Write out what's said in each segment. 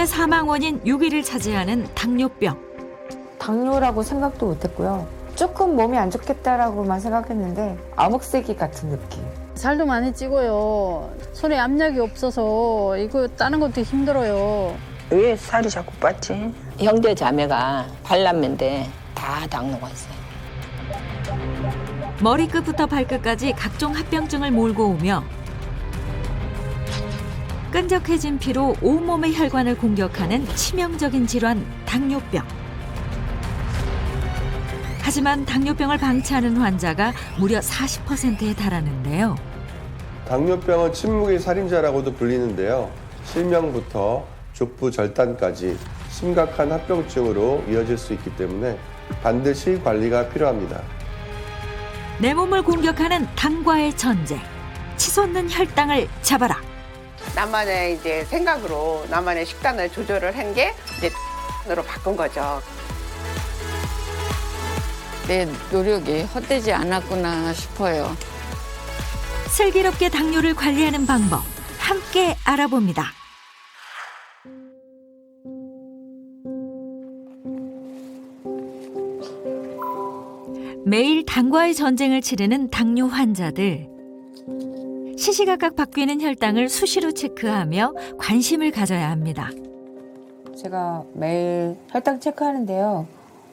사망 원인 6위를 차지하는 당뇨병. 당뇨라고 생각도 못했고요. 조금 몸이 안 좋겠다라고만 생각했는데 암흑세기 같은 느낌. 살도 많이 찌고요. 손에 압력이 없어서 이거 따는 것도 힘들어요. 왜 살이 자꾸 빠지? 형제 자매가 발남매인데 다 당뇨가 있어요. 머리끝부터 발끝까지 각종 합병증을 몰고 오며 끈적해진 피로 온몸의 혈관을 공격하는 치명적인 질환 당뇨병. 하지만 당뇨병을 방치하는 환자가 무려 40%에 달하는데요. 당뇨병은 침묵의 살인자라고도 불리는데요. 실명부터 족부 절단까지 심각한 합병증으로 이어질 수 있기 때문에 반드시 관리가 필요합니다. 내 몸을 공격하는 당과의 전쟁. 치솟는 혈당을 잡아라. 나만의 이제 생각으로 나만의 식단을 조절을 한 게 이제 으로 바꾼 거죠. 내 노력이 헛되지 않았구나 싶어요. 슬기롭게 당뇨를 관리하는 방법 함께 알아봅니다. 매일 당과의 전쟁을 치르는 당뇨 환자들. 시시각각 바뀌는 혈당을 수시로 체크하며 관심을 가져야 합니다. 제가 매일 혈당 체크하는데요.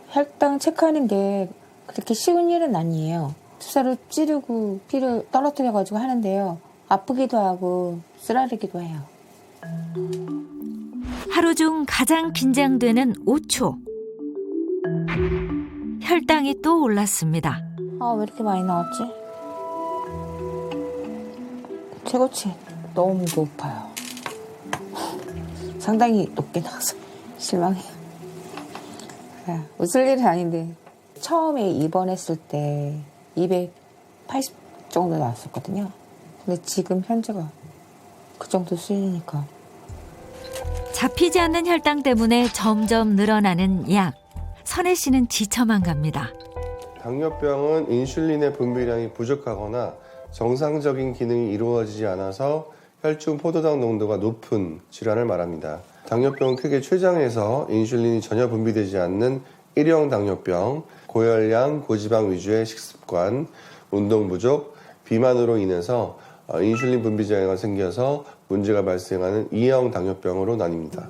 혈당 체크하는 게 그렇게 쉬운 일은 아니에요. 주사로 찌르고 피를 떨어뜨려가지고 하는데요. 아프기도 하고 쓰라리기도 해요. 하루 중 가장 긴장되는 5초. 혈당이 또 올랐습니다. 아, 왜 이렇게 많이 나왔지? 최고치 너무 높아요. 상당히 높게 나와서 실망해요. 웃을 일은 아닌데 처음에 입원했을 때 280 정도 나왔었거든요. 근데 지금 현재가 그 정도 수준이니까. 잡히지 않는 혈당 때문에 점점 늘어나는 약. 선혜 씨는 지쳐만 갑니다. 당뇨병은 인슐린의 분비량이 부족하거나 정상적인 기능이 이루어지지 않아서 혈중 포도당 농도가 높은 질환을 말합니다. 당뇨병은 크게 췌장에서 인슐린이 전혀 분비되지 않는 일형 당뇨병, 고열량, 고지방 위주의 식습관, 운동 부족, 비만으로 인해서 인슐린 분비 장애가 생겨서 문제가 발생하는 2형 당뇨병으로 나뉩니다.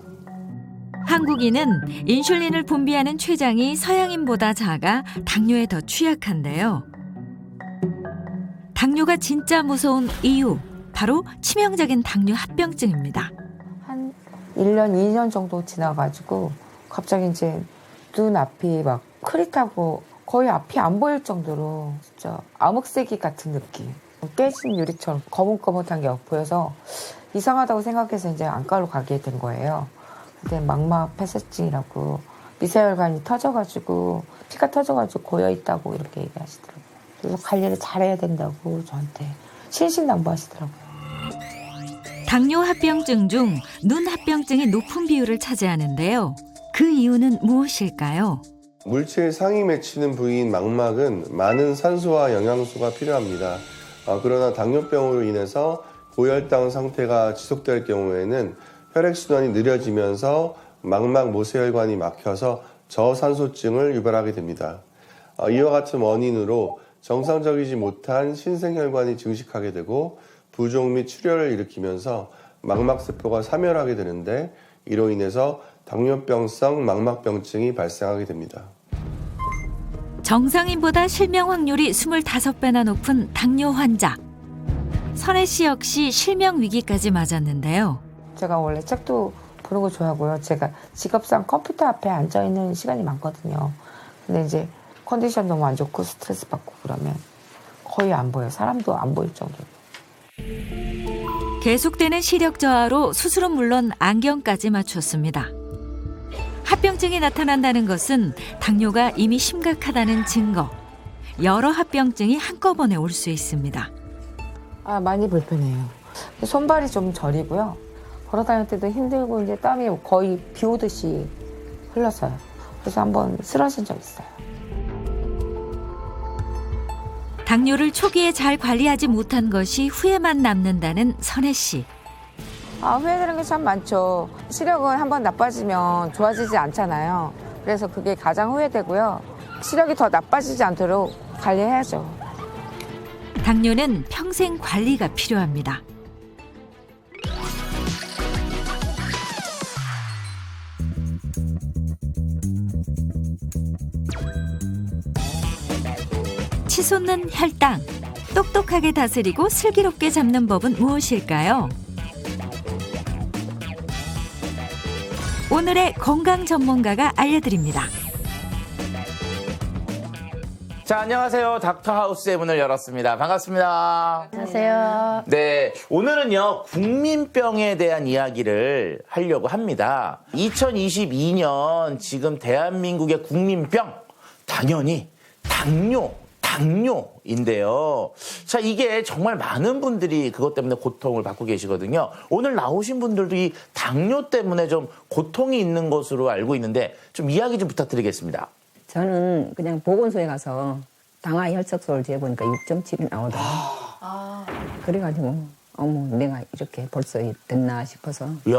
한국인은 인슐린을 분비하는 췌장이 서양인보다 작아 당뇨에 더 취약한데요. 당뇨가 진짜 무서운 이유, 바로 치명적인 당뇨 합병증입니다. 한 1년, 2년 정도 지나가지고 갑자기 이제 눈앞이 막 흐릿하고 거의 앞이 안 보일 정도로 진짜 암흑세기 같은 느낌. 깨진 유리처럼 거뭇거뭇한 게 보여서 이상하다고 생각해서 이제 안과로 가게 된 거예요. 근데 망막 폐쇄증이라고 미세혈관이 터져가지고 피가 터져가지고 고여 있다고 이렇게 얘기하시더라고요. 그래서 관리를 잘해야 된다고 저한테 신신당부하시더라고요. 당뇨 합병증 중 눈 합병증이 높은 비율을 차지하는데요. 그 이유는 무엇일까요? 물체의 상이 맺히는 부위인 망막은 많은 산소와 영양소가 필요합니다. 그러나 당뇨병으로 인해서 고혈당 상태가 지속될 경우에는 혈액순환이 느려지면서 망막 모세혈관이 막혀서 저산소증을 유발하게 됩니다. 이와 같은 원인으로 정상적이지 못한 신생혈관이 증식하게 되고 부종 및 출혈을 일으키면서 망막세포가 사멸하게 되는데 이로 인해서 당뇨병성 망막병증이 발생하게 됩니다. 정상인보다 실명 확률이 25배나 높은 당뇨 환자. 선혜 씨 역시 실명 위기까지 맞았는데요. 제가 원래 책도 보는 거 좋아하고요. 제가 직업상 컴퓨터 앞에 앉아있는 시간이 많거든요. 근데 이제 컨디션 너무 안 좋고 스트레스 받고 그러면 거의 안 보여요. 사람도 안 보일 정도로. 계속되는 시력 저하로 수술은 물론 안경까지 맞췄습니다. 합병증이 나타난다는 것은 당뇨가 이미 심각하다는 증거. 여러 합병증이 한꺼번에 올 수 있습니다. 많이 불편해요. 손발이 좀 저리고요. 걸어다닐 때도 힘들고 이제 땀이 거의 비 오듯이 흘러서요. 그래서 한번 쓰러진 적 있어요. 당뇨를 초기에 잘 관리하지 못한 것이 후회만 남는다는 선혜 씨. 후회되는 게 참 많죠. 시력은 한번 나빠지면 좋아지지 않잖아요. 그래서 그게 가장 후회되고요. 시력이 더 나빠지지 않도록 관리해야죠. 당뇨는 평생 관리가 필요합니다. 치솟는 혈당, 똑똑하게 다스리고 슬기롭게 잡는 법은 무엇일까요? 오늘의 건강 전문가가 알려드립니다. 자, 안녕하세요. 닥터하우스의 문을 열었습니다. 반갑습니다. 안녕하세요. 네, 오늘은요, 국민병에 대한 이야기를 하려고 합니다. 2022년 지금 대한민국의 국민병, 당연히 당뇨인데요. 자, 이게 정말 많은 분들이 그것 때문에 고통을 받고 계시거든요. 오늘 나오신 분들도 이 당뇨 때문에 좀 고통이 있는 것으로 알고 있는데 좀 이야기 좀 부탁드리겠습니다. 저는 그냥 보건소에 가서 당화 혈색소를 재보니까 6.7이 나오더라고요. 그래가지고 어머 내가 이렇게 벌써 됐나 싶어서. 이야.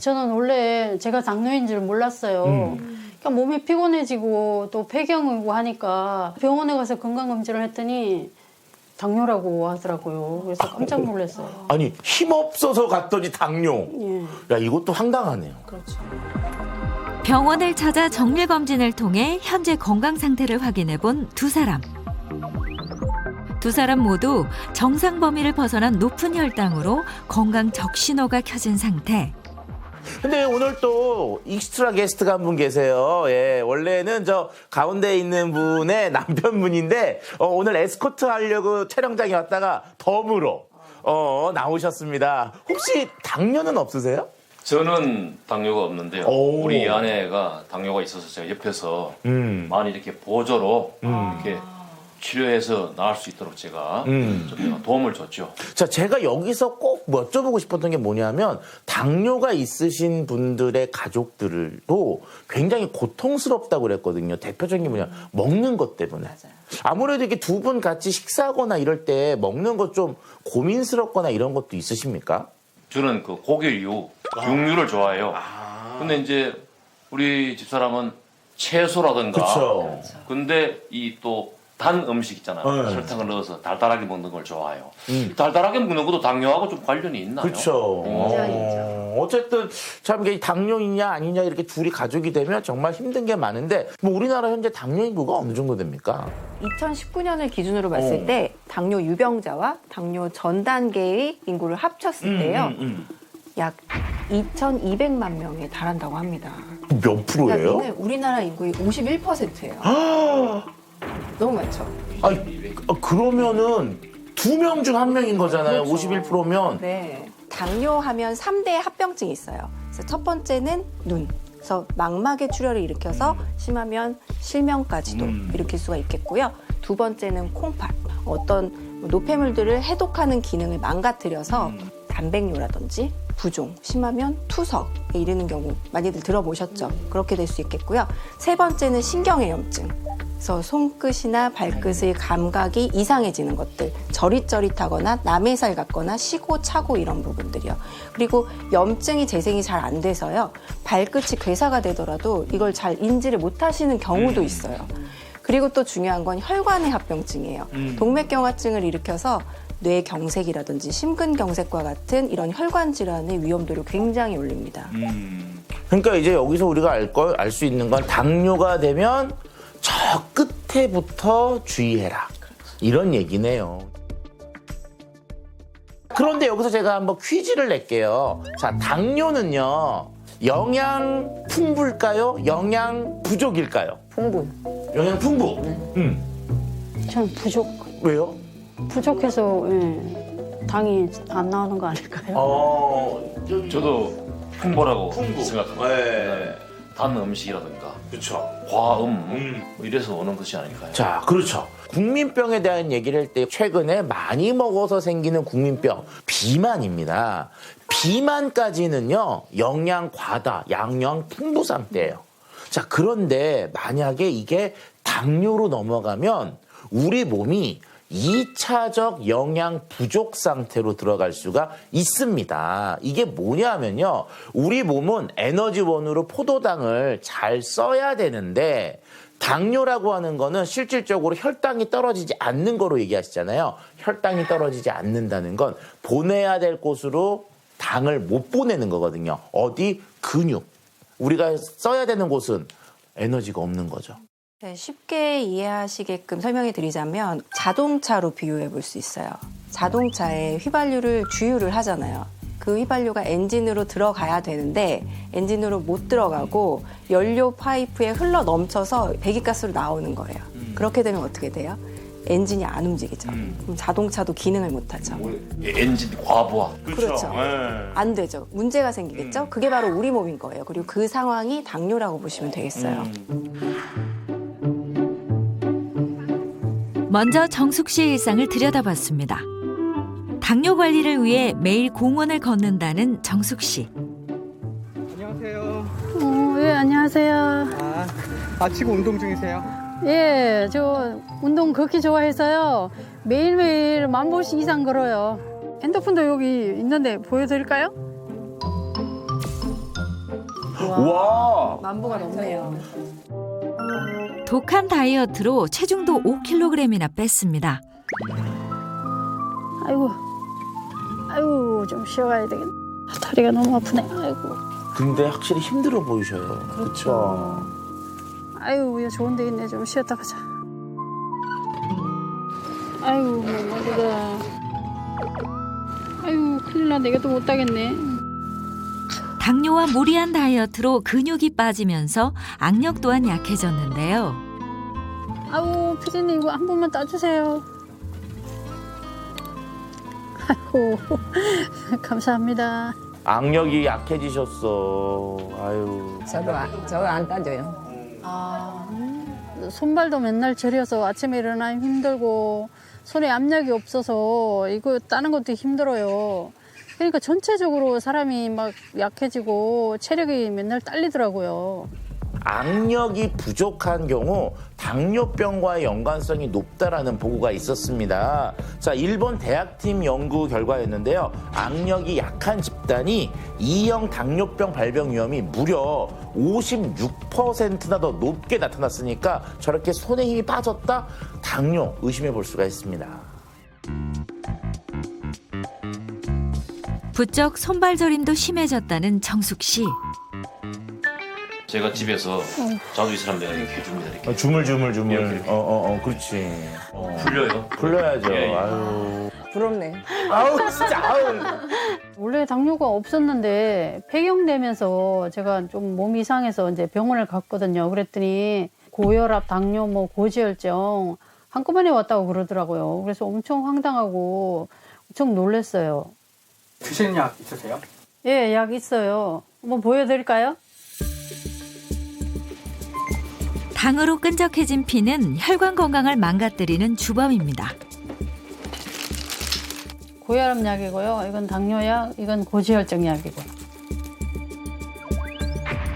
저는 원래 제가 당뇨인 줄 몰랐어요. 그러니까 몸이 피곤해지고 또 폐경이고 하니까 병원에 가서 건강검진을 했더니 당뇨라고 하더라고요. 그래서 깜짝 놀랐어요. 아니, 힘없어서 갔더니 당뇨. 예. 야, 이것도 황당하네요. 병원을 찾아 정밀검진을 통해 현재 건강 상태를 확인해 본 두 사람. 두 사람 모두 정상 범위를 벗어난 높은 혈당으로 건강 적신호가 켜진 상태. 근데 오늘 또 익스트라 게스트가 한 분 계세요. 예, 원래는 저 가운데 있는 분의 남편분인데 오늘 에스코트 하려고 촬영장에 왔다가 덤으로 나오셨습니다. 혹시 당뇨는 없으세요? 저는 당뇨가 없는데요. 오. 우리 아내가 당뇨가 있어서 제가 옆에서 많이 이렇게 보조로 이렇게 치료해서 나을 수 있도록 제가 좀 내가 도움을 줬죠. 자, 제가 여기서 꼭 여쭤보고 싶었던 게 뭐냐면 당뇨가 있으신 분들의 가족들도 굉장히 고통스럽다고 그랬거든요. 대표적인 게 뭐냐, 먹는 것 때문에. 맞아요. 아무래도 이렇게 두 분 같이 식사하거나 이럴 때 먹는 것 좀 고민스럽거나 이런 것도 있으십니까? 저는 그 고기류, 육류를 좋아해요. 근데 이제 우리 집사람은 채소라든가. 그쵸. 근데 이 또 단 음식 있잖아요. 네. 설탕을 넣어서 달달하게 먹는 걸 좋아해요. 달달하게 먹는 것도 당뇨하고 좀 관련이 있나요? 그렇죠. 어쨌든 참 이게 당뇨이냐 아니냐 이렇게 둘이 가족이 되면 정말 힘든 게 많은데 뭐 우리나라 현재 당뇨 인구가 어느 정도 됩니까? 2019년을 기준으로 봤을 때 당뇨 유병자와 당뇨 전 단계의 인구를 합쳤을 때요. 약 2,200만 명에 달한다고 합니다. 몇 프로예요? 여기는 우리나라 인구의 51%예요. 너무 많죠. 아니, 그러면은 2명 중 1명인 거잖아요. 그렇죠. 51%면. 네. 당뇨하면 3대 합병증이 있어요. 그래서 첫 번째는 눈. 그래서 망막의 출혈을 일으켜서 심하면 실명까지도 일으킬 수가 있겠고요. 두 번째는 콩팥. 어떤 노폐물들을 해독하는 기능을 망가뜨려서 단백뇨라든지 부종, 심하면 투석에 이르는 경우 많이들 들어보셨죠. 그렇게 될 수 있겠고요. 세 번째는 신경외염증. 그래서 손끝이나 발끝의 감각이 이상해지는 것들, 저릿저릿하거나 남의 살 같거나 쉬고 차고 이런 부분들이요. 그리고 염증이 재생이 잘 안 돼서요. 발끝이 괴사가 되더라도 이걸 잘 인지를 못 하시는 경우도 있어요. 그리고 또 중요한 건 혈관의 합병증이에요. 동맥경화증을 일으켜서 뇌경색이라든지 심근경색과 같은 이런 혈관 질환의 위험도를 굉장히 올립니다. 그러니까 이제 여기서 우리가 알 수 있는 건 당뇨가 되면 저 끝에부터 주의해라. 이런 얘기네요. 그런데 여기서 제가 한번 퀴즈를 낼게요. 자, 당뇨는요, 영양 풍부일까요? 영양 부족일까요? 풍부. 영양 풍부. 저는 왜요? 부족해서 당이 안 나오는 거 아닐까요? 저도 풍부라고 생각합니다. 네. 단 음식이라든가 그렇죠. 과음 뭐 이래서 오는 것이 아닐까요? 자, 그렇죠. 국민병에 대한 얘기를 할 때 최근에 많이 먹어서 생기는 국민병, 비만입니다. 비만까지는요, 영양 과다, 양양 풍부 상태예요. 자, 그런데 만약에 이게 당뇨로 넘어가면 우리 몸이 2차적 영양 부족 상태로 들어갈 수가 있습니다. 이게 뭐냐면요. 우리 몸은 에너지원으로 포도당을 잘 써야 되는데 당뇨라고 하는 거는 실질적으로 혈당이 떨어지지 않는 거로 얘기하시잖아요. 혈당이 떨어지지 않는다는 건 보내야 될 곳으로 당을 못 보내는 거거든요. 어디? 근육. 우리가 써야 되는 곳은 에너지가 없는 거죠. 네, 쉽게 이해하시게끔 설명해 드리자면 자동차로 비유해 볼 수 있어요. 자동차에 휘발유를 주유를 하잖아요. 그 휘발유가 엔진으로 들어가야 되는데 엔진으로 못 들어가고 연료 파이프에 흘러 넘쳐서 배기가스로 나오는 거예요. 그렇게 되면 어떻게 돼요? 엔진이 안 움직이죠. 그럼 자동차도 기능을 못 하죠. 엔진 과부하. 그렇죠. 안 되죠. 문제가 생기겠죠. 그게 바로 우리 몸인 거예요. 그리고 그 상황이 당뇨라고 보시면 되겠어요. 먼저 정숙 씨의 일상을 들여다봤습니다. 당뇨 관리를 위해 매일 공원을 걷는다는 정숙 씨. 안녕하세요. 예, 안녕하세요. 아치고 운동 중이세요? 예, 저 운동 그렇게 좋아해서요. 매일매일 10,000보씩 이상 걸어요. 핸드폰도 여기 있는데 보여드릴까요? 와. 10,000보가 넘네요. 독한 다이어트로 체중도 5kg이나 뺐습니다. 아이고, 좀 쉬어가야 되겠네. 다리가 너무 아프네. 아이고. 근데 확실히 힘들어 보이셔요. 그렇죠. 아이고, 야, 좋은 데 있네. 좀 쉬었다 가자. 아이고, 머리가. 아이고, 큰일 나. 내가 또 못 따겠네. 당뇨와 무리한 다이어트로 근육이 빠지면서 악력 또한 약해졌는데요. 아우, 피디님 이거 한 번만 따주세요. 아이고, 감사합니다. 악력이 약해지셨어. 아유. 저도 안 따져요. 손발도 맨날 저려서 아침에 일어나면 힘들고 손에 압력이 없어서 이거 따는 것도 힘들어요. 그러니까 전체적으로 사람이 막 약해지고 체력이 맨날 딸리더라고요. 악력이 부족한 경우 당뇨병과의 연관성이 높다라는 보고가 있었습니다. 자, 일본 대학팀 연구 결과였는데요. 악력이 약한 집단이 2형 당뇨병 발병 위험이 무려 56%나 더 높게 나타났으니까 저렇게 손에 힘이 빠졌다? 당뇨 의심해 볼 수가 있습니다. 부쩍 손발저림도 심해졌다는 정숙 씨. 제가 집에서 자주 이 사람 내가 이렇게 해줍니다. 이렇게. 주물주물. 이렇게. 그렇지. 풀려요. 풀려야죠. 예, 예. 아유. 부럽네. 아우, 진짜, 아우. 원래 당뇨가 없었는데 폐경되면서 제가 좀 몸이 이상해서 이제 병원을 갔거든요. 그랬더니 고혈압, 당뇨, 고지혈증 한꺼번에 왔다고 그러더라고요. 그래서 엄청 황당하고 엄청 놀랐어요. 드시는 약 있으세요? 예, 약 있어요. 한번 보여드릴까요? 당으로 끈적해진 피는 혈관 건강을 망가뜨리는 주범입니다. 고혈압 약이고요. 이건 당뇨약, 이건 고지혈증 약이고.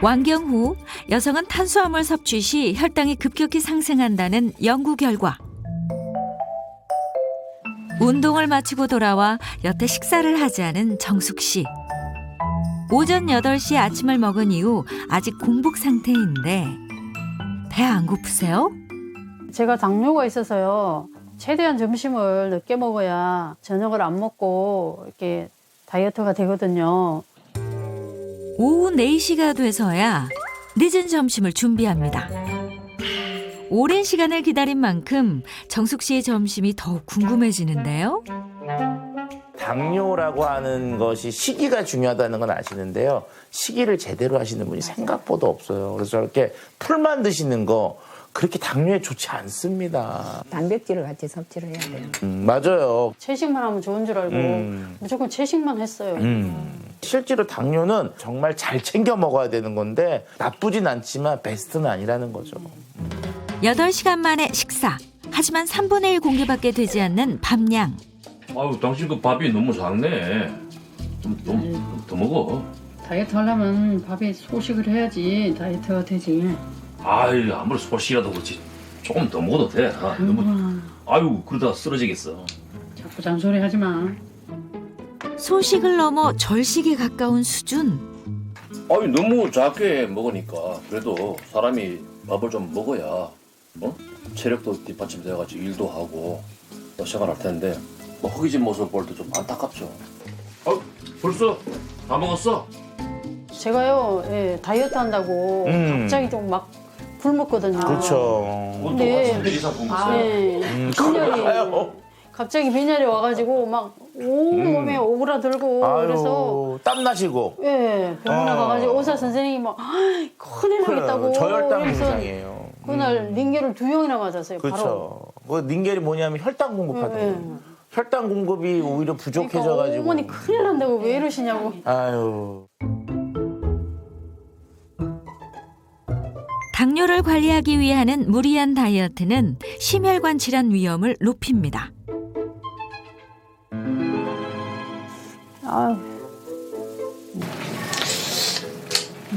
완경 후 여성은 탄수화물 섭취 시 혈당이 급격히 상승한다는 연구 결과. 운동을 마치고 돌아와 여태 식사를 하지 않은 정숙 씨. 오전 8시에 아침을 먹은 이후 아직 공복 상태인데 배 안 고프세요? 제가 당뇨가 있어서요. 최대한 점심을 늦게 먹어야 저녁을 안 먹고 이렇게 다이어트가 되거든요. 오후 4시가 돼서야 늦은 점심을 준비합니다. 오랜 시간을 기다린 만큼 정숙 씨의 점심이 더욱 궁금해지는데요. 당뇨라고 하는 것이 시기가 중요하다는 건 아시는데요. 시기를 제대로 하시는 분이 생각보다 없어요. 그래서 저렇게 풀만 드시는 거 그렇게 당뇨에 좋지 않습니다. 단백질을 같이 섭취를 해야 돼요. 맞아요. 채식만 하면 좋은 줄 알고 무조건 채식만 했어요. 실제로 당뇨는 정말 잘 챙겨 먹어야 되는 건데 나쁘진 않지만 베스트는 아니라는 거죠. 8시간 만에 식사. 하지만 3분의 1 공기밖에 되지 않는 밥량. 아유, 당신 그 밥이 너무 작네. 좀 더 먹어. 다이어트 하려면 밥에 소식을 해야지 다이어트가 되지. 아유, 아무리 소식이라도 그렇지. 조금 더 먹어도 돼. 너무 아유 그러다 쓰러지겠어. 자꾸 잔소리 하지 마. 소식을 넘어 절식에 가까운 수준. 아유 너무 작게 먹으니까 그래도 사람이 밥을 좀 먹어야 체력도 뒷받침돼가지고 일도 하고 또 생활할 텐데 뭐 허기진 모습 볼 때 좀 안타깝죠. 벌써 다 먹었어? 제가요, 예, 다이어트 한다고 갑자기 좀 막 굶었거든요. 그렇죠. 근데 3일 이상 굶었어요. 아, 네. 빈혈이 갑자기 빈혈이 와가지고 막 온몸에 오그라들고 그래서 땀 나시고. 예, 병원에 가가지고 의사 선생님이 막 큰일 나겠다고. 저혈당 그래서 증상이에요. 그날 링겔을 2병이나 맞았어요. 바로. 그렇죠. 그 링겔이 뭐냐면 혈당 공급하거든요. 혈당 공급이 오히려 부족해져가지고. 그러니까 어머니 큰일 난다고 왜 이러시냐고. 아유. 당뇨를 관리하기 위해 하는 무리한 다이어트는 심혈관 질환 위험을 높입니다.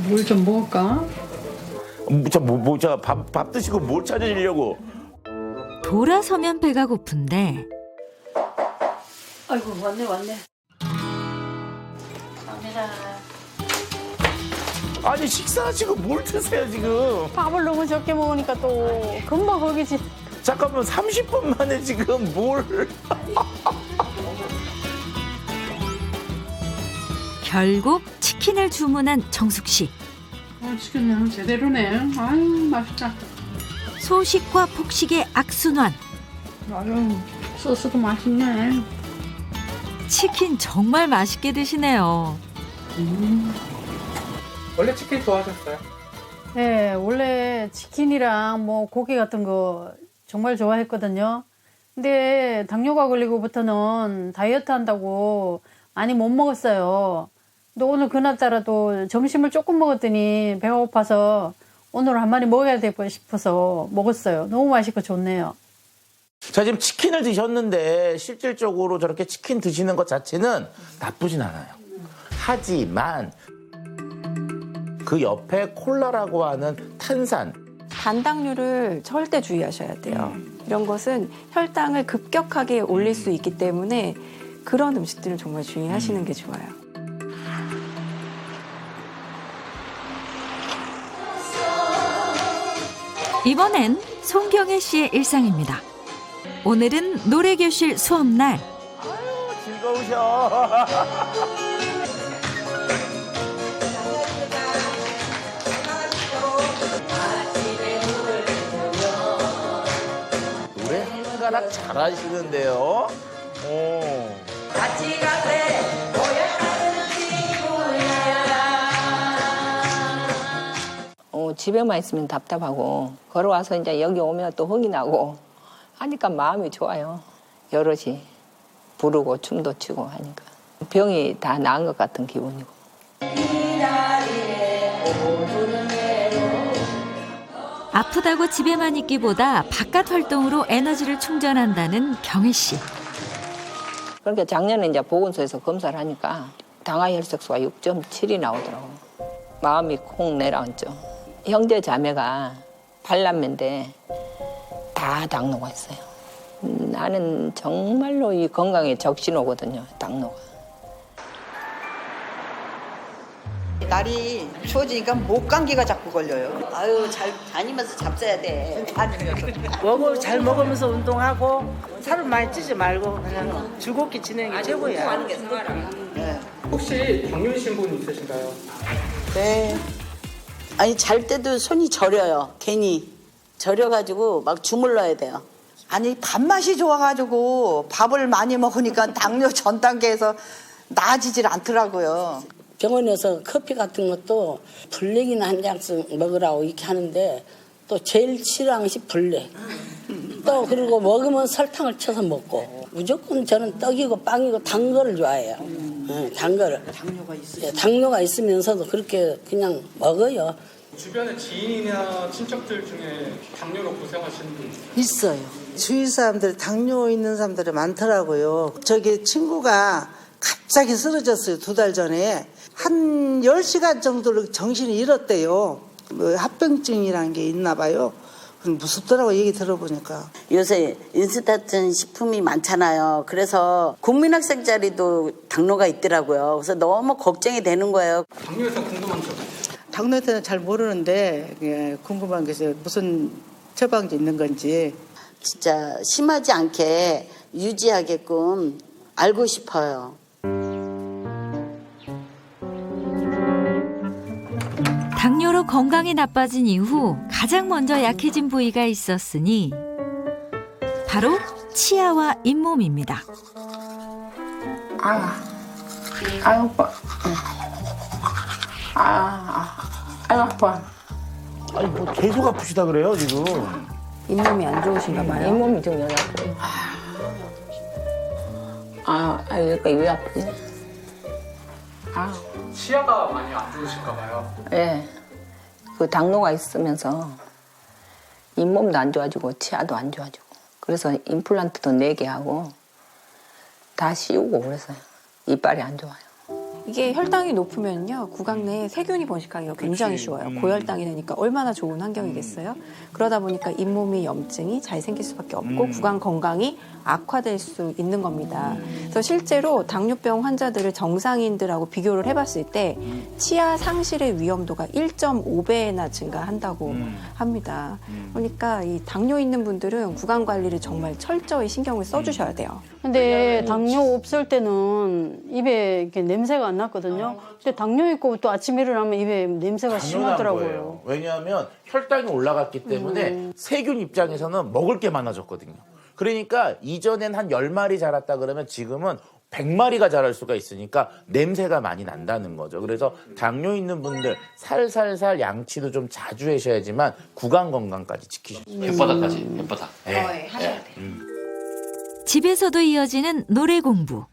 물 좀 먹을까? 제가 밥 드시고 뭘 찾으시려고. 돌아서면 배가 고픈데 아이고 왔네. 갑니다. 아니 식사하시고 뭘 드세요 지금. 밥을 너무 적게 먹으니까 또 금방 허기지. 잠깐만 30분 만에 지금 뭘. 결국 치킨을 주문한 정숙 씨. 치킨 제대로네. 아유 맛있다. 소식과 폭식의 악순환. 아유 소스도 맛있네. 치킨 정말 맛있게 드시네요. 원래 치킨 좋아하셨어요? 네, 원래 치킨이랑 뭐 고기 같은 거 정말 좋아했거든요. 근데 당뇨가 걸리고부터는 다이어트 한다고 많이 못 먹었어요. 근데 오늘 그날따라도 점심을 조금 먹었더니 배가 고파서 오늘 한 마리 먹어야 되고 싶어서 먹었어요. 너무 맛있고 좋네요. 자 지금 치킨을 드셨는데 실질적으로 저렇게 치킨 드시는 것 자체는 나쁘진 않아요. 하지만 그 옆에 콜라라고 하는 탄산. 단당류를 절대 주의하셔야 돼요. 이런 것은 혈당을 급격하게 올릴 수 있기 때문에 그런 음식들을 정말 주의하시는 게 좋아요. 이번엔 송경애 씨의 일상입니다. 오늘은 노래교실 수업날. 즐거우셔. 노래 한 가락 잘하시는데요. 같이 갈래 집에만 있으면 답답하고 걸어와서 이제 여기 오면 또 흥이 나고 하니까 마음이 좋아요. 여럿이 부르고 춤도 추고 하니까 병이 다 나은 것 같은 기분이고. 아프다고 집에만 있기보다 바깥 활동으로 에너지를 충전한다는 경혜 씨. 그러니까 작년에 이제 보건소에서 검사를 하니까 당화혈색소가 6.7이 나오더라고. 마음이 콩 내려앉죠. 형제 자매가 8남매인데 다 당뇨가 있어요. 나는 정말로 이 건강에 적신호거든요, 당뇨가. 날이 추워지니까 목 감기가 자꾸 걸려요. 아유 잘 다니면서 잡숴야 돼. 잘 먹으면서 운동하고 살을 많이 찌지 말고 그냥 즐겁게 지내는 게 최고야. 네. 혹시 당뇨이신 분 있으신가요? 네. 아니 잘 때도 손이 저려요. 괜히 저려가지고 막 주물러야 돼요. 아니 밥맛이 좋아가지고 밥을 많이 먹으니까 당뇨 전 단계에서 나아지질 않더라고요. 병원에서 커피 같은 것도 블랙이나 한 잔씩 먹으라고 이렇게 하는데 또 제일 싫어하는 것이 블랙. 또 그리고 먹으면 설탕을 쳐서 먹고 무조건 저는 떡이고 빵이고 단 거를 좋아해요. 단 거를. 당뇨가 있으면서도 그렇게 그냥 먹어요. 주변에 지인이나 친척들 중에 당뇨로 고생하시는 분 있어요. 주위 사람들 당뇨 있는 사람들이 많더라고요. 저기 친구가 갑자기 쓰러졌어요. 2달 전에. 한 10시간 정도로 정신이 잃었대요. 뭐 합병증이라는 게 있나 봐요. 무섭더라고 얘기 들어보니까. 요새 인스턴트 식품이 많잖아요. 그래서 국민학생짜리도 당뇨가 있더라고요. 그래서 너무 걱정이 되는 거예요. 당뇨에 대해서 궁금한 점. 당뇨에 대해서 잘 모르는데 궁금한 게 있어요. 무슨 처방이 있는 건지. 진짜 심하지 않게 유지하게끔 알고 싶어요. 당뇨로 건강이 나빠진 이후 가장 먼저 약해진 부위가 있었으니 바로 치아와 잇몸입니다. 아유 아파. 아유 아파. 아니 뭐 계속 아프시다 그래요 지금. 잇몸이 안 좋으신가 봐요. 잇몸이 좀 연약해요. 여기가 왜 아프지? 치아가 많이 안 좋으실까 봐요. 예. 그 당뇨가 있으면서 잇몸도 안 좋아지고 치아도 안 좋아지고 그래서 임플란트도 4개 하고 다 씌우고 그랬어요. 이빨이 안 좋아요. 이게 혈당이 높으면요 구강 내에 세균이 번식하기가 굉장히 쉬워요. 고혈당이 되니까 얼마나 좋은 환경이겠어요. 그러다 보니까 잇몸이 염증이 잘 생길 수밖에 없고 구강 건강이 악화될 수 있는 겁니다. 그래서 실제로 당뇨병 환자들을 정상인들하고 비교를 해봤을 때 치아 상실의 위험도가 1.5배나 증가한다고 합니다. 그러니까 이 당뇨 있는 분들은 구강 관리를 정말 철저히 신경을 써주셔야 돼요. 근데 당뇨 없을 때는 입에 이렇게 냄새가 안 났거든요. 근데 당뇨 있고 또 아침에 일어나면 입에 냄새가 심하더라고요. 왜냐하면 혈당이 올라갔기 때문에 세균 입장에서는 먹을 게 많아졌거든요. 그러니까 이전엔 한 10마리 자랐다 그러면 지금은 100마리가 자랄 수가 있으니까 냄새가 많이 난다는 거죠. 그래서 당뇨 있는 분들 살살살 양치도 좀 자주 하셔야지만 구강 건강까지 지키셔야 돼요. 혓바닥까지, 혓바닥. 네. 하셔야 돼요. 집에서도 이어지는 노래 공부.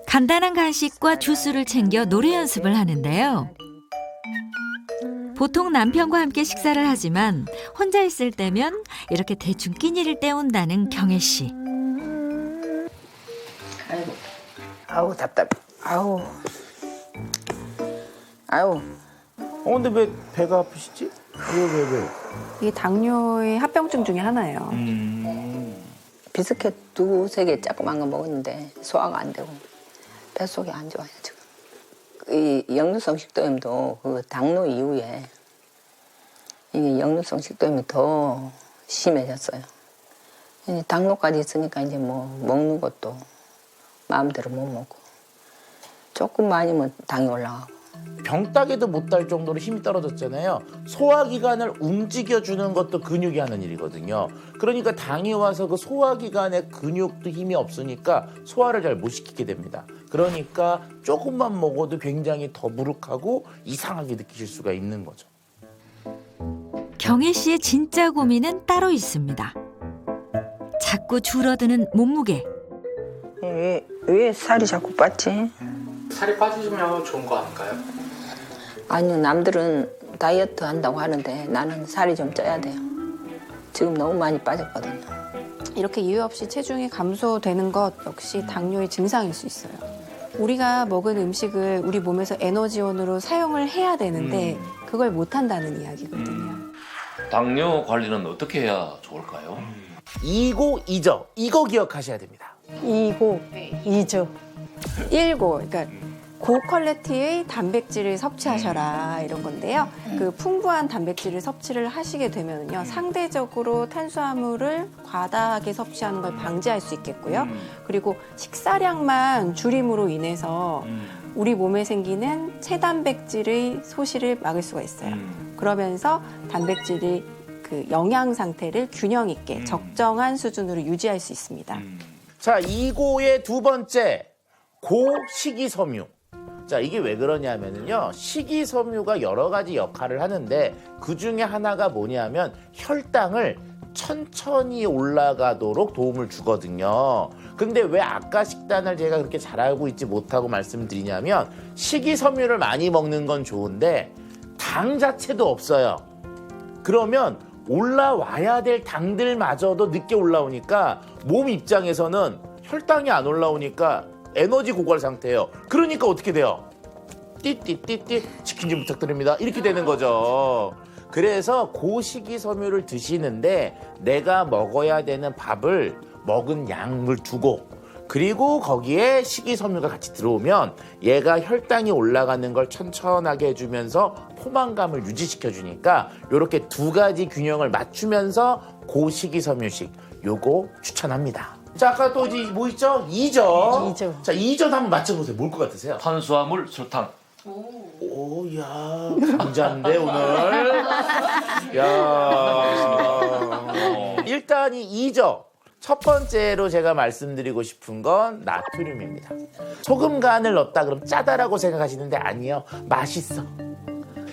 간단한 간식과 주스를 챙겨 노래 연습을 하는데요. 보통 남편과 함께 식사를 하지만 혼자 있을 때면 이렇게 대충 끼니를 때운다는 경혜 씨. 아우 답답해. 아우. 근데 왜 배가 아프시지? 왜? 이게 당뇨의 합병증 중에 하나예요. 비스켓 2-3개 조그만 거 먹었는데 소화가 안 되고 뱃속이 안 좋아요 지금. 이 역류성 식도염도 그 당뇨 이후에 이게 역류성 식도염이 더 심해졌어요. 이제 당뇨까지 있으니까 이제 뭐 먹는 것도 마음대로 못 먹고 조금 많이면 당이 올라가고. 병따개도 못 달 정도로 힘이 떨어졌잖아요. 소화기관을 움직여주는 것도 근육이 하는 일이거든요. 그러니까 당이 와서 그 소화기관의 근육도 힘이 없으니까 소화를 잘 못 시키게 됩니다. 그러니까 조금만 먹어도 굉장히 더부룩하고 이상하게 느끼실 수가 있는 거죠. 경혜 씨의 진짜 고민은 따로 있습니다. 자꾸 줄어드는 몸무게. 왜 살이 자꾸 빠지? 살이 빠지시면 좋은 거 아닐까요? 아니요, 남들은 다이어트 한다고 하는데 나는 살이 좀 쪄야 돼요. 지금 너무 많이 빠졌거든요. 이렇게 이유 없이 체중이 감소되는 것 역시 당뇨의 증상일 수 있어요. 우리가 먹은 음식을 우리 몸에서 에너지원으로 사용을 해야 되는데 그걸 못한다는 이야기거든요. 당뇨 관리는 어떻게 해야 좋을까요? 이고 이저 이거 기억하셔야 됩니다. 이고 이저 1고 그러니까 고퀄리티의 단백질을 섭취하셔라 이런 건데요. 그 풍부한 단백질을 섭취를 하시게 되면요 상대적으로 탄수화물을 과다하게 섭취하는 걸 방지할 수 있겠고요. 그리고 식사량만 줄임으로 인해서 우리 몸에 생기는 체단백질의 소실을 막을 수가 있어요. 그러면서 단백질이 그 영양 상태를 균형 있게 적정한 수준으로 유지할 수 있습니다. 자, 이고의 두 번째 고식이섬유. 자, 이게 왜 그러냐면요. 식이섬유가 여러 가지 역할을 하는데 그 중에 하나가 뭐냐면 혈당을 천천히 올라가도록 도움을 주거든요. 근데 왜 아까 식단을 제가 그렇게 잘 알고 있지 못하고 말씀드리냐면 식이섬유를 많이 먹는 건 좋은데 당 자체도 없어요. 그러면 올라와야 될 당들마저도 늦게 올라오니까 몸 입장에서는 혈당이 안 올라오니까 에너지 고갈 상태예요. 그러니까 어떻게 돼요? 띠띠띠띠 치킨 좀 부탁드립니다. 이렇게 되는 거죠. 그래서 고식이섬유를 드시는데 내가 먹어야 되는 밥을 먹은 양을 두고 그리고 거기에 식이섬유가 같이 들어오면 얘가 혈당이 올라가는 걸 천천하게 해주면서 포만감을 유지시켜 주니까 이렇게 두 가지 균형을 맞추면서 고식이섬유식 요거 추천합니다. 자, 아까 또 이제 뭐 있죠? 2저. 자, 2저 한번 맞춰보세요. 뭘 것 같으세요? 탄수화물, 설탕. 오, 야, 감자인데 오늘. 야. 일단 이 2저. 첫 번째로 제가 말씀드리고 싶은 건 나트륨입니다. 소금 간을 넣었다 그럼 짜다라고 생각하시는데 아니에요. 맛있어.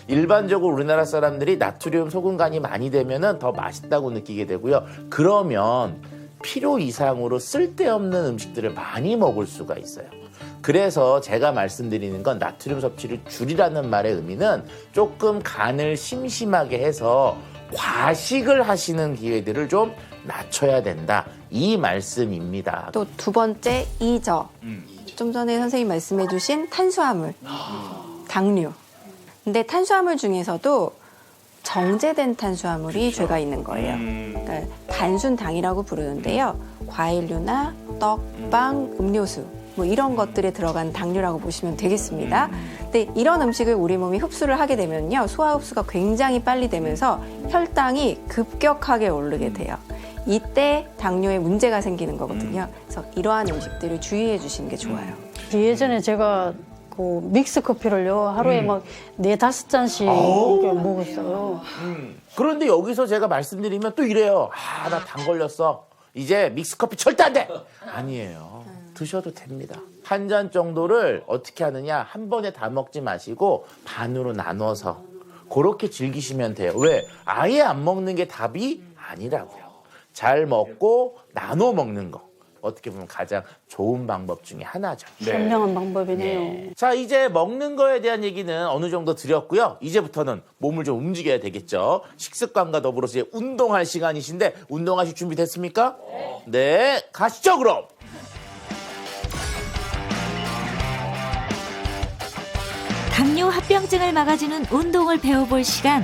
일반적으로 우리나라 사람들이 나트륨 소금 간이 많이 되면은 더 맛있다고 느끼게 되고요. 그러면 필요 이상으로 쓸데없는 음식들을 많이 먹을 수가 있어요. 그래서 제가 말씀드리는 건 나트륨 섭취를 줄이라는 말의 의미는 조금 간을 심심하게 해서 과식을 하시는 기회들을 좀 낮춰야 된다. 이 말씀입니다. 또 두 번째 이저. 좀 전에 선생님 말씀해 주신 탄수화물, 당류. 근데 탄수화물 중에서도 정제된 탄수화물이 죄가 있는 거예요. 그러니까 단순당이라고 부르는데요. 과일류나 떡, 빵, 음료수 뭐 이런 것들에 들어간 당류라고 보시면 되겠습니다. 근데 이런 음식을 우리 몸이 흡수를 하게 되면요. 소화 흡수가 굉장히 빨리 되면서 혈당이 급격하게 오르게 돼요. 이때 당뇨에 문제가 생기는 거거든요. 그래서 이러한 음식들을 주의해 주시는 게 좋아요. 예전에 제가 그 믹스 커피를요 하루에 막 4-5잔씩 이렇게 먹었어요. 그런데 여기서 제가 말씀드리면 또 이래요. 아, 나 당 걸렸어. 이제 믹스커피 절대 안 돼. 아니에요. 드셔도 됩니다. 한 잔 정도를 어떻게 하느냐. 한 번에 다 먹지 마시고 반으로 나눠서 그렇게 즐기시면 돼요. 왜? 아예 안 먹는 게 답이 아니라고요. 잘 먹고 나눠 먹는 거. 어떻게 보면 가장 좋은 방법 중에 하나죠. 현명한 방법이네요. 네. 자, 이제 먹는 거에 대한 얘기는 어느 정도 드렸고요. 이제부터는 몸을 좀 움직여야 되겠죠. 식습관과 더불어서 이제 운동할 시간이신데 운동하실 준비 됐습니까? 네, 가시죠 그럼. 당뇨 합병증을 막아주는 운동을 배워볼 시간.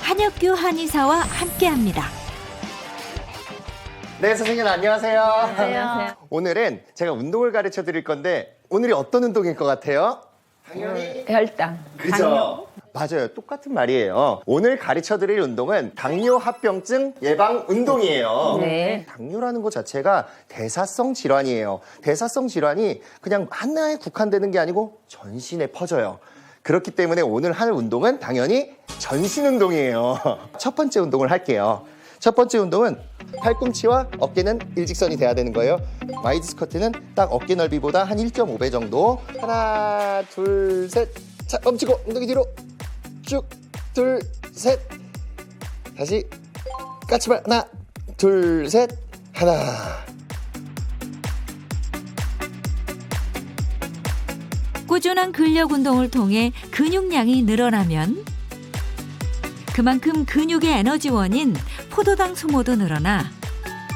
한혁규 한의사와 함께합니다. 네, 선생님 안녕하세요. 안녕하세요. 오늘은 제가 운동을 가르쳐 드릴 건데 오늘이 어떤 운동일 것 같아요? 당연히 혈당. 그죠? 맞아요. 똑같은 말이에요. 오늘 가르쳐 드릴 운동은 당뇨 합병증 예방 운동이에요. 네. 당뇨라는 것 자체가 대사성 질환이에요. 대사성 질환이 그냥 하나에 국한되는 게 아니고 전신에 퍼져요. 그렇기 때문에 오늘 할 운동은 당연히 전신 운동이에요. 첫 번째 운동을 할게요. 첫 번째 운동은 팔꿈치와 어깨는 일직선이 돼야 되는 거예요. 와이드 스쿼트는 딱 어깨 넓이보다 한 1.5배 정도. 하나, 둘, 셋. 자, 멈추고 엉덩이 뒤로 쭉, 둘, 셋. 다시 까치발 하나, 둘, 셋. 하나. 꾸준한 근력 운동을 통해 근육량이 늘어나면 그만큼 근육의 에너지원인 포도당 소모도 늘어나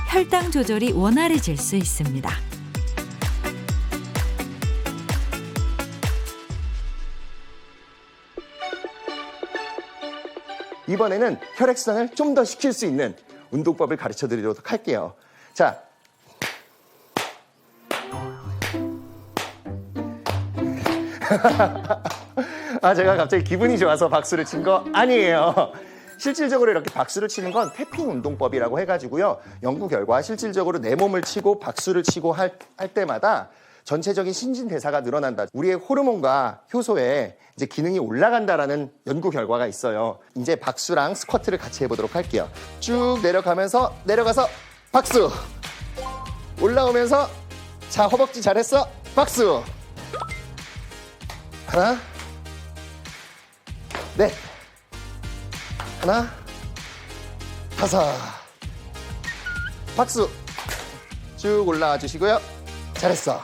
혈당 조절이 원활해질 수 있습니다. 이번에는 혈액순환을 좀 더 시킬 수 있는 운동법을 가르쳐 드리도록 할게요. 자. 아, 제가 갑자기 기분이 좋아서 박수를 친 거 아니에요. 실질적으로 이렇게 박수를 치는 건 태핑 운동법이라고 해가지고요. 연구 결과 실질적으로 내 몸을 치고 박수를 치고 할 때마다 전체적인 신진대사가 늘어난다. 우리의 호르몬과 효소의 이제 기능이 올라간다라는 연구 결과가 있어요. 이제 박수랑 스쿼트를 같이 해보도록 할게요. 쭉 내려가면서 내려가서 박수. 올라오면서 자, 허벅지 잘했어. 박수. 하나, 넷, 하나, 다섯. 박수. 쭉 올라와 주시고요. 잘했어.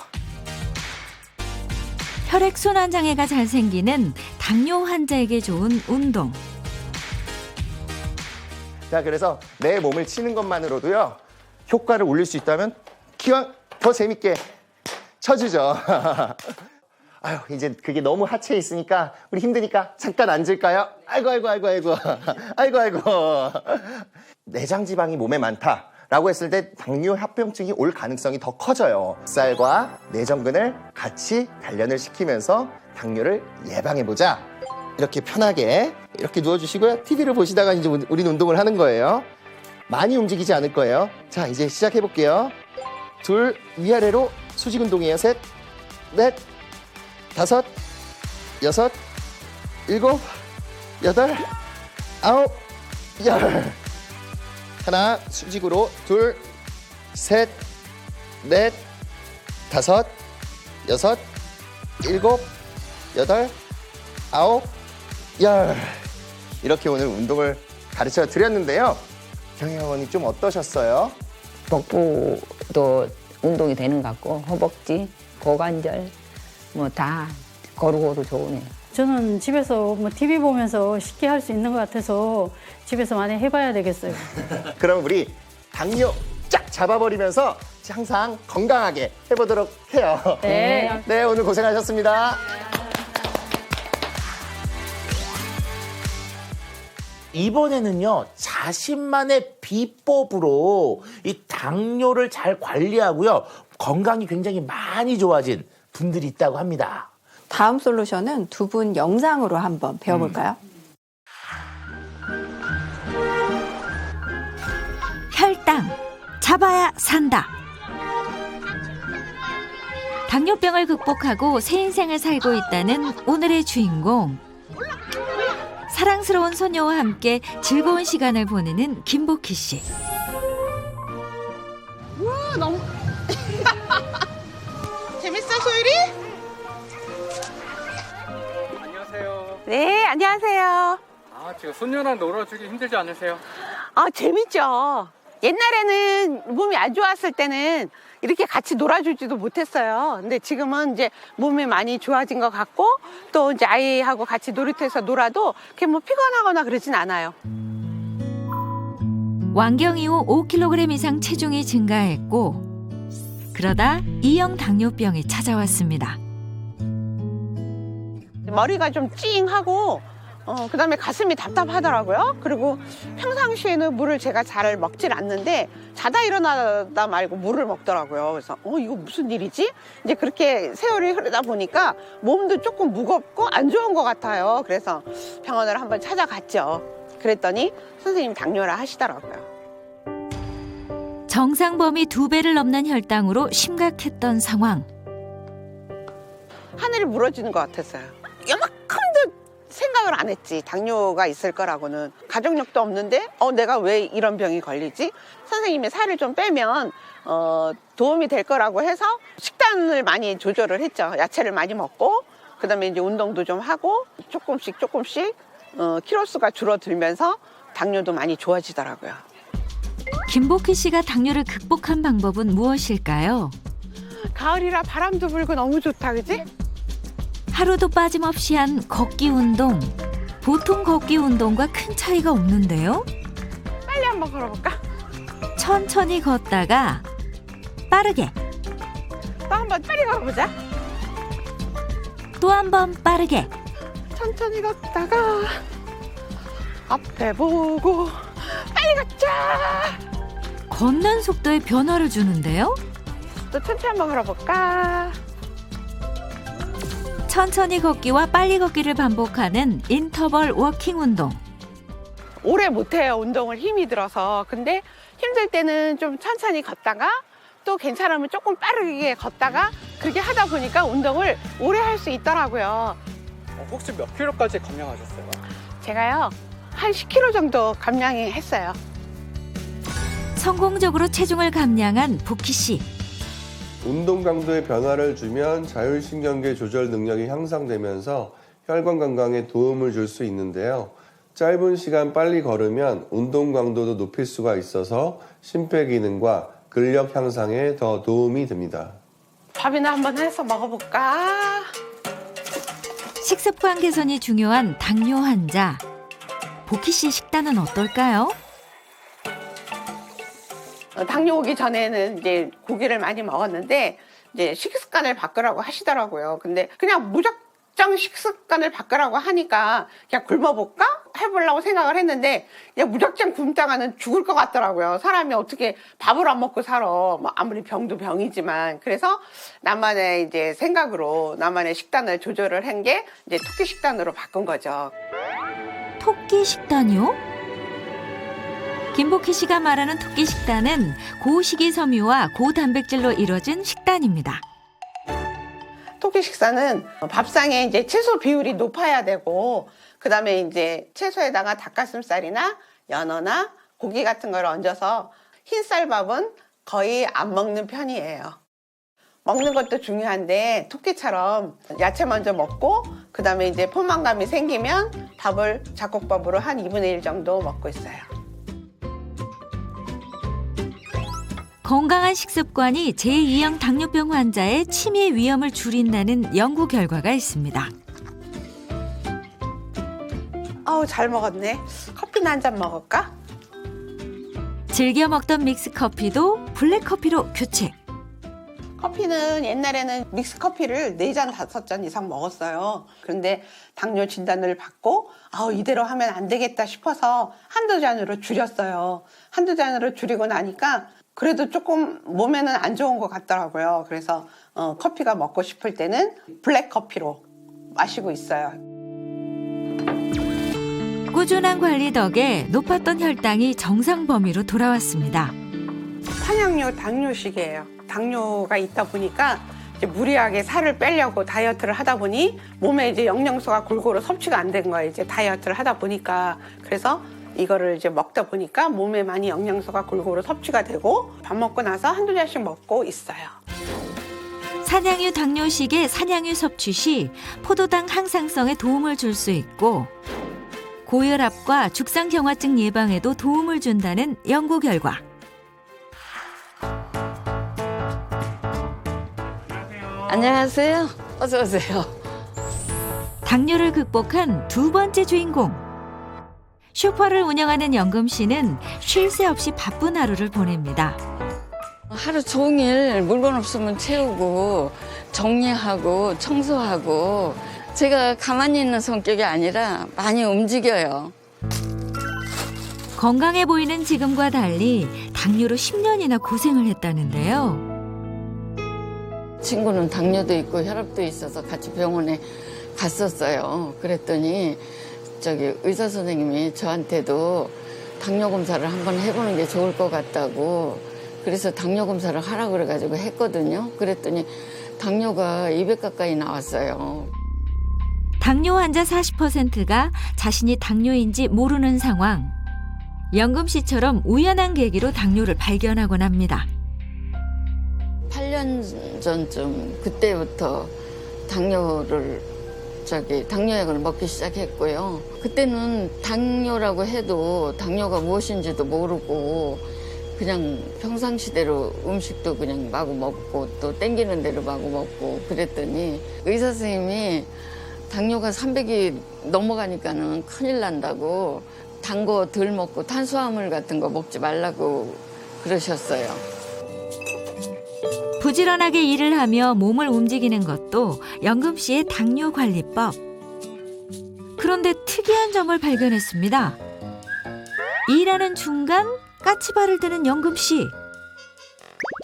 혈액순환 장애가 잘 생기는 당뇨 환자에게 좋은 운동. 자, 그래서 내 몸을 치는 것만으로도요, 효과를 올릴 수 있다면 기왕 더 재밌게 쳐주죠. 아유, 이제 그게 너무 하체에 있으니까 우리 힘드니까 잠깐 앉을까요? 아이고. 내장 지방이 몸에 많다라고 했을 때 당뇨 합병증이 올 가능성이 더 커져요. 쌀과 내전근을 같이 단련을 시키면서 당뇨를 예방해보자. 이렇게 편하게 이렇게 누워주시고요. TV를 보시다가 이제 우리는 운동을 하는 거예요. 많이 움직이지 않을 거예요. 자, 이제 시작해볼게요. 둘, 위아래로 수직 운동이에요. 셋, 넷, 다섯, 여섯, 일곱, 여덟, 아홉, 열. 하나, 수직으로. 둘, 셋, 넷, 다섯, 여섯, 일곱, 여덟, 아홉, 열. 이렇게 오늘 운동을 가르쳐 드렸는데요. 경혜 어머니 좀 어떠셨어요? 복부도 운동이 되는 것 같고 허벅지, 고관절 뭐 다 고루고루 좋으네요. 저는 집에서 뭐 TV 보면서 쉽게 할 수 있는 것 같아서 집에서 많이 해봐야 되겠어요. 그럼 우리 당뇨 쫙 잡아버리면서 항상 건강하게 해보도록 해요. 네. 네, 오늘 고생하셨습니다. 이번에는요, 자신만의 비법으로 이 당뇨를 잘 관리하고요, 건강이 굉장히 많이 좋아진 분들이 있다고 합니다. 다음 솔루션은 두 분 영상으로 한번 배워볼까요? 혈당 잡아야 산다. 당뇨병을 극복하고 새 인생을 살고 있다는 오늘의 주인공. 사랑스러운 소녀와 함께 즐거운 시간을 보내는 김복희 씨. 우와, 너무 재밌어, 소율이? 안녕하세요. 네, 안녕하세요. 지금 손녀랑 놀아주기 힘들지 않으세요? 재밌죠. 옛날에는 몸이 안 좋았을 때는 이렇게 같이 놀아주지도 못했어요. 근데 지금은 이제 몸이 많이 좋아진 것 같고 또 이제 아이하고 같이 놀이터에서 놀아도 그렇게 뭐 피곤하거나 그러진 않아요. 완경 이후 5kg 이상 체중이 증가했고 그러다 E형 당뇨병이 찾아왔습니다. 머리가 좀 찡하고 그다음에 가슴이 답답하더라고요. 그리고 평상시에는 물을 제가 잘 먹질 않는데 자다 일어나다 말고 물을 먹더라고요. 그래서 이거 무슨 일이지? 이제 그렇게 세월이 흐르다 보니까 몸도 조금 무겁고 안 좋은 것 같아요. 그래서 병원을 한번 찾아갔죠. 그랬더니 선생님 당뇨라 하시더라고요. 정상 범위 2배를 넘는 혈당으로 심각했던 상황. 하늘이 무너지는 것 같았어요. 요만큼도 생각을 안 했지. 당뇨가 있을 거라고는. 가족력도 없는데 내가 왜 이런 병이 걸리지? 선생님이 살을 좀 빼면 도움이 될 거라고 해서 식단을 많이 조절을 했죠. 야채를 많이 먹고 그다음에 이제 운동도 좀 하고 조금씩 키로수가 줄어들면서 당뇨도 많이 좋아지더라고요. 김복희 씨가 당뇨를 극복한 방법은 무엇일까요? 가을이라 바람도 불고 너무 좋다, 그지? 하루도 빠짐없이 한 걷기 운동. 보통 걷기 운동과 큰 차이가 없는데요. 빨리 한번 걸어볼까? 천천히 걷다가 빠르게. 또 한번 빨리 걸어보자. 또 한 번 빠르게. 천천히 걷다가 앞에 보고 빨리 걷자. 걷는 속도에 변화를 주는데요. 또 천천히 한번 걸어볼까? 천천히 걷기와 빨리 걷기를 반복하는 인터벌 워킹 운동. 오래 못해요, 운동을 힘이 들어서. 근데 힘들 때는 좀 천천히 걷다가 또 괜찮으면 조금 빠르게 걷다가 그렇게 하다 보니까 운동을 오래 할 수 있더라고요. 혹시 몇 킬로까지 감량하셨어요? 제가요, 한 10kg 정도 감량이 했어요. 성공적으로 체중을 감량한 복희 씨. 운동 강도의 변화를 주면 자율신경계 조절 능력이 향상되면서 혈관 건강에 도움을 줄 수 있는데요. 짧은 시간 빨리 걸으면 운동 강도도 높일 수가 있어서 심폐기능과 근력 향상에 더 도움이 됩니다. 밥이나 한번 해서 먹어볼까? 식습관 개선이 중요한 당뇨 환자. 복희 씨 식단은 어떨까요? 당뇨 오기 전에는 이제 고기를 많이 먹었는데 이제 식습관을 바꾸라고 하시더라고요. 근데 그냥 무작정 식습관을 바꾸라고 하니까 그냥 굶어볼까? 해보려고 생각을 했는데 그냥 무작정 굶다가는 죽을 것 같더라고요. 사람이 어떻게 밥을 안 먹고 살아. 뭐 아무리 병도 병이지만. 그래서 나만의 이제 생각으로 나만의 식단을 조절을 한 게 이제 토끼 식단으로 바꾼 거죠. 토끼 식단이요? 김복희 씨가 말하는 토끼 식단은 고식이섬유와 고단백질로 이루어진 식단입니다. 토끼 식사는 밥상에 이제 채소 비율이 높아야 되고, 그 다음에 이제 채소에다가 닭가슴살이나 연어나 고기 같은 걸 얹어서 흰쌀밥은 거의 안 먹는 편이에요. 먹는 것도 중요한데 토끼처럼 야채 먼저 먹고 그 다음에 이제 포만감이 생기면 밥을 잡곡밥으로 한 2분의 1 정도 먹고 있어요. 건강한 식습관이 제2형 당뇨병 환자의 치매 위험을 줄인다는 연구 결과가 있습니다. 아우 잘 먹었네. 커피나 한 잔 먹을까? 즐겨 먹던 믹스커피도 블랙커피로 교체. 커피는 옛날에는 믹스커피를 4잔, 5잔 이상 먹었어요. 그런데 당뇨 진단을 받고 이대로 하면 안 되겠다 싶어서 한두 잔으로 줄였어요. 한두 잔으로 줄이고 나니까 그래도 조금 몸에는 안 좋은 것 같더라고요. 그래서 커피가 먹고 싶을 때는 블랙커피로 마시고 있어요. 꾸준한 관리 덕에 높았던 혈당이 정상 범위로 돌아왔습니다. 탄양뇨 당뇨식이에요. 당뇨가 있다 보니까 이제 무리하게 살을 빼려고 다이어트를 하다 보니 몸에 이제 영양소가 골고루 섭취가 안 된 거예요. 이제 다이어트를 하다 보니까. 그래서 이거를 이제 먹다 보니까 몸에 많이 영양소가 골고루 섭취가 되고 밥 먹고 나서 한두 잔씩 먹고 있어요. 산양유 당뇨식의 산양유 섭취 시 포도당 항상성에 도움을 줄 수 있고 고혈압과 죽상경화증 예방에도 도움을 준다는 연구 결과. 안녕하세요. 어서 오세요. 당뇨를 극복한 두 번째 주인공. 슈퍼를 운영하는 영금 씨는 쉴 새 없이 바쁜 하루를 보냅니다. 하루 종일 물건 없으면 채우고 정리하고 청소하고 제가 가만히 있는 성격이 아니라 많이 움직여요. 건강해 보이는 지금과 달리 당뇨로 10년이나 고생을 했다는데요. 친구는 당뇨도 있고 혈압도 있어서 같이 병원에 갔었어요. 그랬더니 저기 의사 선생님이 저한테도 당뇨 검사를 한번 해보는 게 좋을 것 같다고 그래서 당뇨 검사를 하라고 그래가지고 했거든요. 그랬더니 당뇨가 200 가까이 나왔어요. 당뇨 환자 40%가 자신이 당뇨인지 모르는 상황. 영금 씨처럼 우연한 계기로 당뇨를 발견하곤 합니다. 8년 전쯤 그때부터 당뇨약을 먹기 시작했고요. 그때는 당뇨라고 해도 당뇨가 무엇인지도 모르고 그냥 평상시대로 음식도 그냥 마구 먹고 또 땡기는 대로 마구 먹고 그랬더니 의사 선생님이 당뇨가 300이 넘어가니까는 큰일 난다고 단 거 덜 먹고 탄수화물 같은 거 먹지 말라고 그러셨어요. 부지런하게 일을 하며 몸을 움직이는 것도 영금 씨의 당뇨 관리법. 그런데 특이한 점을 발견했습니다. 일하는 중간 까치발을 드는 영금 씨.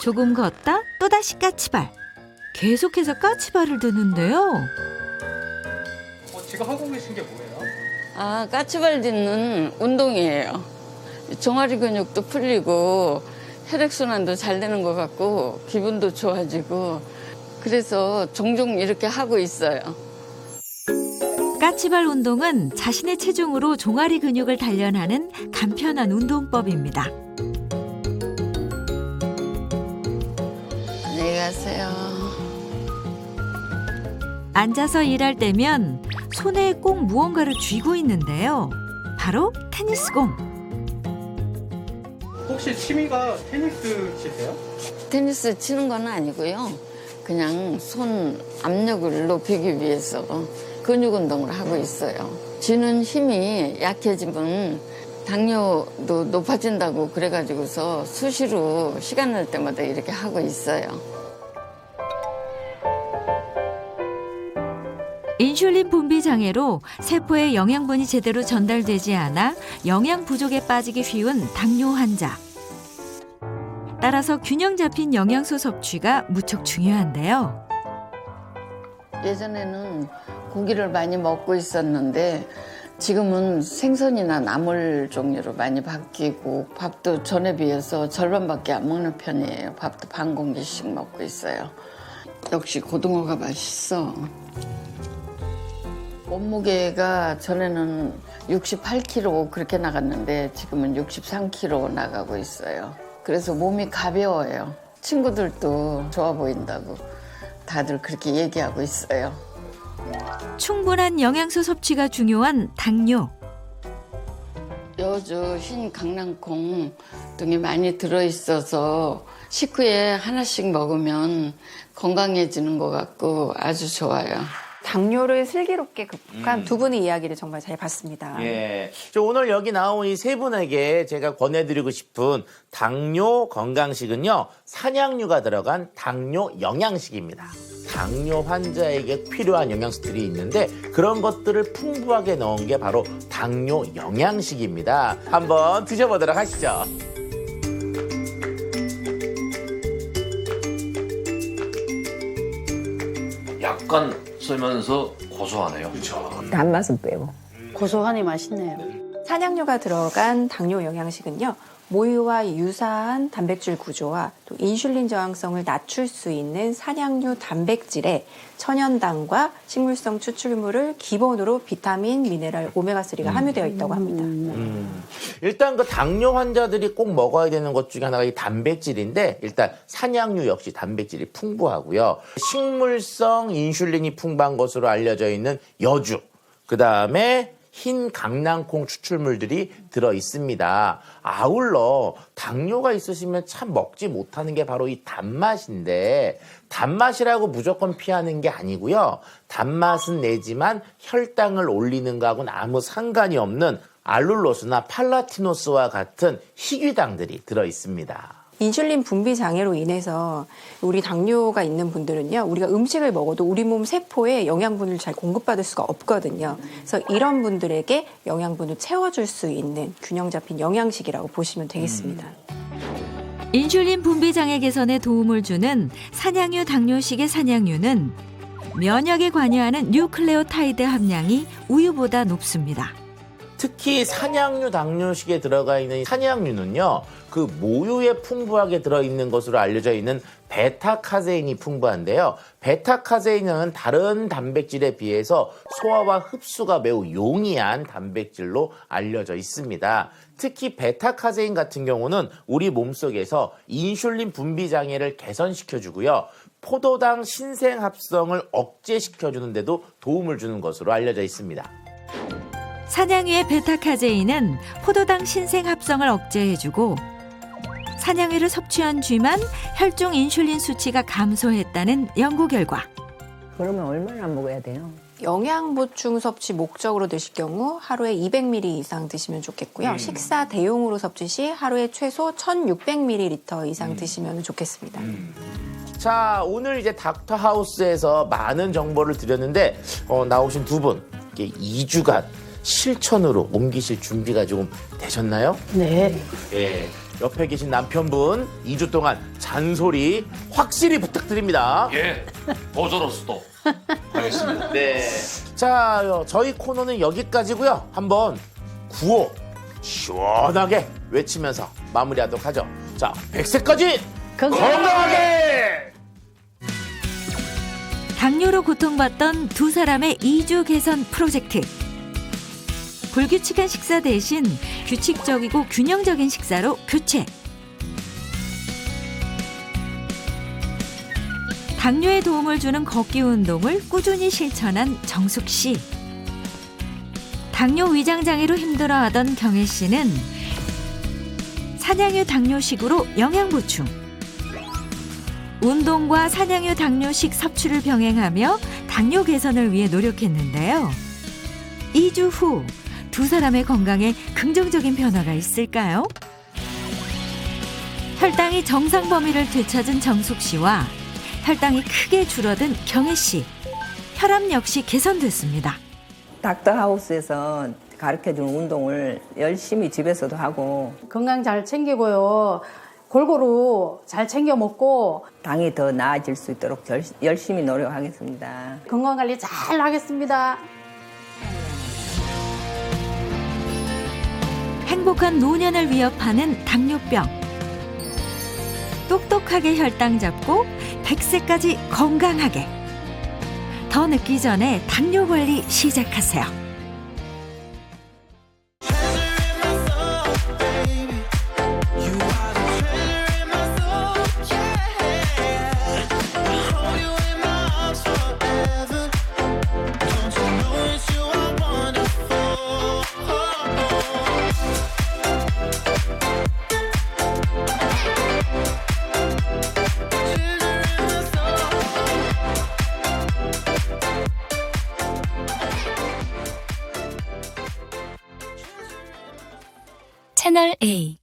조금 걷다 또다시 까치발. 계속해서 까치발을 드는데요. 지금 하고 계신 게 뭐예요? 까치발 딛는 운동이에요. 종아리 근육도 풀리고 혈액순환도 잘 되는 것 같고 기분도 좋아지고 그래서 종종 이렇게 하고 있어요. 까치발 운동은 자신의 체중으로 종아리 근육을 단련하는 간편한 운동법입니다. 안녕히 가세요. 앉아서 일할 때면 손에 꼭 무언가를 쥐고 있는데요. 바로 테니스공. 혹시 취미가 테니스 치세요? 테니스 치는 건 아니고요. 그냥 손 압력을 높이기 위해서 근육 운동을 하고 있어요. 쥐는 힘이 약해지면 당뇨도 높아진다고 그래가지고서 수시로 시간 날 때마다 이렇게 하고 있어요. 인슐린 분비 장애로 세포에 영양분이 제대로 전달되지 않아 영양 부족에 빠지기 쉬운 당뇨 환자. 따라서 균형 잡힌 영양소 섭취가 무척 중요한데요. 예전에는 고기를 많이 먹고 있었는데 지금은 생선이나 나물 종류로 많이 바뀌고 밥도 전에 비해서 절반밖에 안 먹는 편이에요. 밥도 반 공기씩 먹고 있어요. 역시 고등어가 맛있어. 몸무게가 전에는 68kg 그렇게 나갔는데 지금은 63kg 나가고 있어요. 그래서 몸이 가벼워요. 친구들도 좋아 보인다고 다들 그렇게 얘기하고 있어요. 충분한 영양소 섭취가 중요한 당뇨. 여주, 흰 강낭콩 등이 많이 들어있어서 식후에 하나씩 먹으면 건강해지는 것 같고 아주 좋아요. 당뇨를 슬기롭게 극복한 두 분의 이야기를 정말 잘 봤습니다. 예. 오늘 여기 나온 이 세 분에게 제가 권해드리고 싶은 당뇨 건강식은요, 산양류가 들어간 당뇨 영양식입니다. 당뇨 환자에게 필요한 영양소들이 있는데 그런 것들을 풍부하게 넣은 게 바로 당뇨 영양식입니다. 한번 드셔보도록 하시죠. 약간 쓰면서 고소하네요. 그렇죠. 단맛은 빼고. 고소하니 맛있네요. 산양류가 들어간 당뇨 영양식은요, 모유와 유사한 단백질 구조와 또 인슐린 저항성을 낮출 수 있는 산양류 단백질에 천연당과 식물성 추출물을 기본으로 비타민, 미네랄, 오메가3가 함유되어 있다고 합니다. 일단 그 당뇨 환자들이 꼭 먹어야 되는 것 중에 하나가 이 단백질인데, 일단 산양류 역시 단백질이 풍부하고요. 식물성 인슐린이 풍부한 것으로 알려져 있는 여주, 그 다음에 흰 강낭콩 추출물들이 들어 있습니다. 아울러 당뇨가 있으시면 참 먹지 못하는 게 바로 이 단맛인데, 단맛이라고 무조건 피하는 게 아니고요. 단맛은 내지만 혈당을 올리는 거하고는 아무 상관이 없는 알룰로스나 팔라티노스와 같은 희귀당들이 들어 있습니다. 인슐린 분비 장애로 인해서 우리 당뇨가 있는 분들은요, 우리가 음식을 먹어도 우리 몸 세포에 영양분을 잘 공급받을 수가 없거든요. 그래서 이런 분들에게 영양분을 채워줄 수 있는 균형 잡힌 영양식이라고 보시면 되겠습니다. 인슐린 분비 장애 개선에 도움을 주는 산양류 당뇨식의 산양류는 면역에 관여하는 뉴클레오타이드 함량이 우유보다 높습니다. 특히 산양류 당뇨식에 들어가 있는 산양류는요, 그 모유에 풍부하게 들어있는 것으로 알려져 있는 베타카제인이 풍부한데요. 베타카제인은 다른 단백질에 비해서 소화와 흡수가 매우 용이한 단백질로 알려져 있습니다. 특히 베타카제인 같은 경우는 우리 몸속에서 인슐린 분비 장애를 개선시켜주고요. 포도당 신생합성을 억제시켜주는 데도 도움을 주는 것으로 알려져 있습니다. 산양유의 베타카제인은 포도당 신생 합성을 억제해주고, 산양유를 섭취한 뒤만 혈중 인슐린 수치가 감소했다는 연구 결과. 그러면 얼마나 먹어야 돼요? 영양 보충 섭취 목적으로 드실 경우 하루에 200ml 이상 드시면 좋겠고요. 식사 대용으로 섭취 시 하루에 최소 1600ml 이상 드시면 좋겠습니다. 자, 오늘 이제 닥터하우스에서 많은 정보를 드렸는데 나오신 두 분, 2주간 실천으로 옮기실 준비가 조금 되셨나요? 네. 예. 옆에 계신 남편분 2주 동안 잔소리 확실히 부탁드립니다. 예, 보조로서도 하겠습니다. 네. 자, 저희 코너는 여기까지고요. 한번 구호 시원하게 외치면서 마무리하도록 하죠. 자, 100세까지 건강하게! 당뇨로 고통받던 두 사람의 2주 개선 프로젝트. 불규칙한 식사 대신 규칙적이고 균형적인 식사로 교체. 당뇨에 도움을 주는 걷기 운동을 꾸준히 실천한 정숙 씨. 당뇨 위장 장애로 힘들어하던 경혜 씨는 산양유 당뇨식으로 영양 보충. 운동과 산양유 당뇨식 섭취를 병행하며 당뇨 개선을 위해 노력했는데요. 2주 후 두 사람의 건강에 긍정적인 변화가 있을까요? 혈당이 정상 범위를 되찾은 정숙 씨와 혈당이 크게 줄어든 경혜 씨. 혈압 역시 개선됐습니다. 닥터하우스에서 가르쳐주는 운동을 열심히 집에서도 하고 건강 잘 챙기고요. 골고루 잘 챙겨 먹고 당이 더 나아질 수 있도록 열심히 노력하겠습니다. 건강관리 잘 하겠습니다. 행복한 노년을 위협하는 당뇨병. 똑똑하게 혈당 잡고 100세까지 건강하게. 더 늦기 전에 당뇨 관리 시작하세요. 채널 A